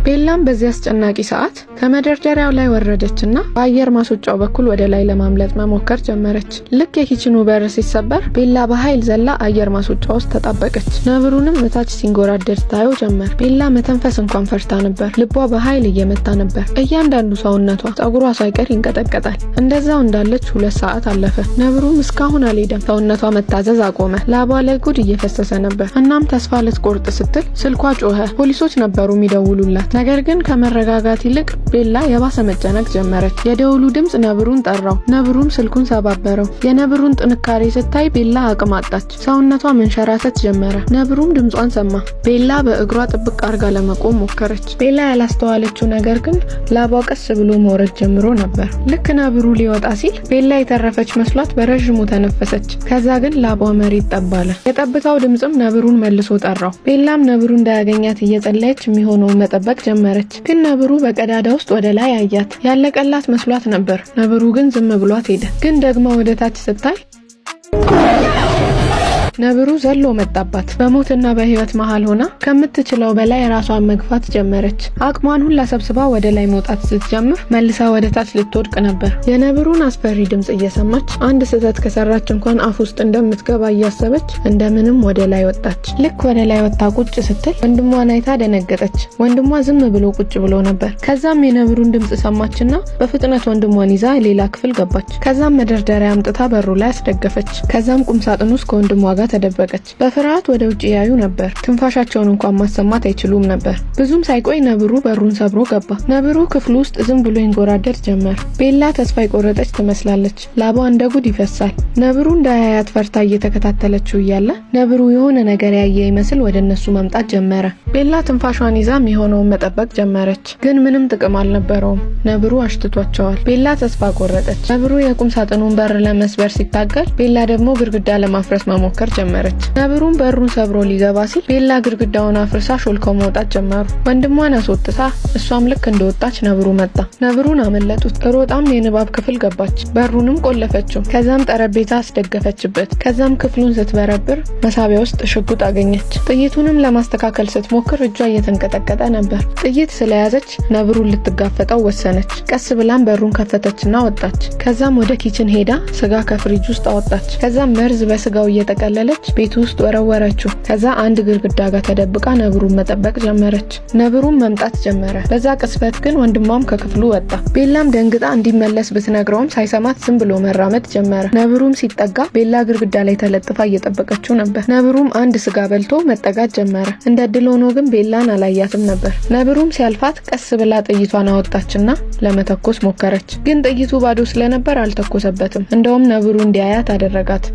ቤላም በዚህ አስጨናቂ ሰዓት ከመደርደሪያው ላይ ወረደችና በአየር ማስወጫው በኩል ወደ ላይ ለማምለጥ መሞከር ጀመረች። ልክ የኪችኑ በር ሲሰበር ቤላ በኃይል ዘላ አየር ማስወጫው ውስጥ ተጣበቀች። ነብሩንም እታች ሲንጎራደድ ታየው ጀመር። ቤላ መተንፈስ እንኳን ፈርታ ነበር። ልቧ በኃይል እየመታ ነበር። እያንዳንዱ ሰውነቷ ጸጉሯ ሳይቀር ይንቀጠቀጣል። እንደዛው እንዳለች 2 ሰዓት አለፈ። ነብሩም እስካሁን አልሄደም። ሰውነቷ መታዘዝ አቆመ። ላቧ ላይ ጉድ እየፈሰሰ ነበር። እናም ተስፋ ልትቆርጥ ስትል ስልኳ ጮኸ። ፖሊሶች ነበሩ የሚደውሉላት። ነገር ግን ከመረጋጋት ይልቅ ቤላ የባሰ መጨነቅ ጀመረች። የደውሉ ድምጽ ነብሩን ጠራው። ነብሩም ስልኩን ሰባበረው። የነብሩን ጥንካሬ ስታይ ቤላ አቅም አጣች። ሰውነቷ መንሸራተት ጀመረ። ነብሩም ድምጿን ሰማ። ቤላ በእግሯ ጥብቅ አርጋ ለመቆም ሞከረች። ቤላ ያላስተዋለችው ነገር ግን ላቧ ቀስ ብሎ መውረድ ጀምሮ ነበር። ልክ ነብሩ ሊወጣ ሲል ቤላ የተረፈች መስሏት በረዥሙ ተነፈሰች። ከዛ ግን ላቧ መሬት ጠባለ። የጠብታው ድምጽም ነብሩን መልሶ ጠራው። ቤላም ነብሩ እንዳያገኛት እየጸለየች የሚሆነውን መጠበቅ ጀመረች። ግን ነብሩ በቀዳዳ ውስጥ ወደ ላይ አያት። ያለቀላት መስሏት ነበር። ነብሩ ግን ዝም ብሏት ሄደ። ግን ደግሞ ወደ ታች ስታይ ነብሩ ዘሎ መጣባት። በሞትና በህይወት መሃል ሆና ከምትችለው በላይ ራሷን መግፋት ጀመረች። አቅሟን ሁላ ሰብስባ ወደ ላይ መውጣት ስትጀምር መልሳ ወደ ታች ልትወድቅ ነበር። የነብሩን አስፈሪ ድምጽ እየሰማች አንድ ስህተት ከሰራች እንኳን አፍ ውስጥ እንደምትገባ እያሰበች እንደምንም ወደ ላይ ወጣች። ልክ ወደ ላይ ወጣ ቁጭ ስትል ወንድሟን አይታ ደነገጠች። ወንድሟ ዝም ብሎ ቁጭ ብሎ ነበር። ከዛም የነብሩን ድምጽ ሰማችና በፍጥነት ወንድሟን ይዛ ሌላ ክፍል ገባች። ከዛም መደርደሪያ አምጥታ በሩ ላይ አስደገፈች። ከዛም ቁም ሳጥኑ ውስጥ ከወንድሟ ጋር ተደበቀች። በፍርሃት ወደ ውጭ ያዩ ነበር። ትንፋሻቸውን እንኳን ማሰማት አይችሉም ነበር። ብዙም ሳይቆይ ነብሩ በሩን ሰብሮ ገባ። ነብሩ ክፍሉ ውስጥ ዝም ብሎ ይንጎራደድ ጀመር። ቤላ ተስፋ የቆረጠች ትመስላለች። ላቧ እንደ ጉድ ይፈሳል። ነብሩ እንዳያያት ፈርታ እየተከታተለችው እያለ ነብሩ የሆነ ነገር ያየ ይመስል ወደ እነሱ መምጣት ጀመረ። ቤላ ትንፋሿን ይዛ የሚሆነውን መጠበቅ ጀመረች። ግን ምንም ጥቅም አልነበረውም። ነብሩ አሽትቷቸዋል። ቤላ ተስፋ ቆረጠች። ነብሩ የቁም ሳጥኑን በር ለመስበር ሲታገል፣ ቤላ ደግሞ ግድግዳ ለማፍረስ መሞከር ጀመረች። ነብሩን በሩን ሰብሮ ሊገባ ሲል ቤላ ግድግዳውን አፍርሳ ሾልከው መውጣት ጀመሩ። ወንድሟን አስወጥታ እሷም ልክ እንደወጣች ነብሩ መጣ። ነብሩን አመለጡት። ሮጣም የንባብ ክፍል ገባች። በሩንም ቆለፈችው። ከዛም ጠረጴዛ አስደገፈችበት። ከዛም ክፍሉን ስትበረብር መሳቢያ ውስጥ ሽጉጥ አገኘች። ጥይቱንም ለማስተካከል ስትሞክር እጇ እየተንቀጠቀጠ ነበር። ጥይት ስለያዘች ነብሩን ልትጋፈጠው ወሰነች። ቀስ ብላም በሩን ከፈተችና ወጣች። ከዛም ወደ ኪችን ሄዳ ስጋ ከፍሪጅ ውስጥ አወጣች። ከዛም መርዝ በስጋው እየጠቀለለች ቤት ውስጥ ወረወረችው። ከዛ አንድ ግድግዳ ጋር ተደብቃ ነብሩን መጠበቅ ጀመረች። ነብሩን መምጣት ጀመረ። በዛ ቅስፈት ግን ወንድሟም ከክፍሉ ወጣ። ቤላም ደንግጣ እንዲመለስ ብትነግረውም ሳይሰማት ዝም ብሎ መራመድ ጀመረ። ነብሩም ሲጠጋ ቤላ ግድግዳ ላይ ተለጥፋ እየጠበቀችው ነበር። ነብሩም አንድ ስጋ በልቶ መጠጋት ጀመረ። እንደ ድል ሆኖ ግን ቤላን አላያትም ነበር። ነብሩም ሲያልፋት ቀስ ብላ ጥይቷን አወጣችና ለመተኮስ ሞከረች። ግን ጥይቱ ባዶ ስለነበር አልተኮሰበትም። እንደውም ነብሩ እንዲያያት አደረጋት።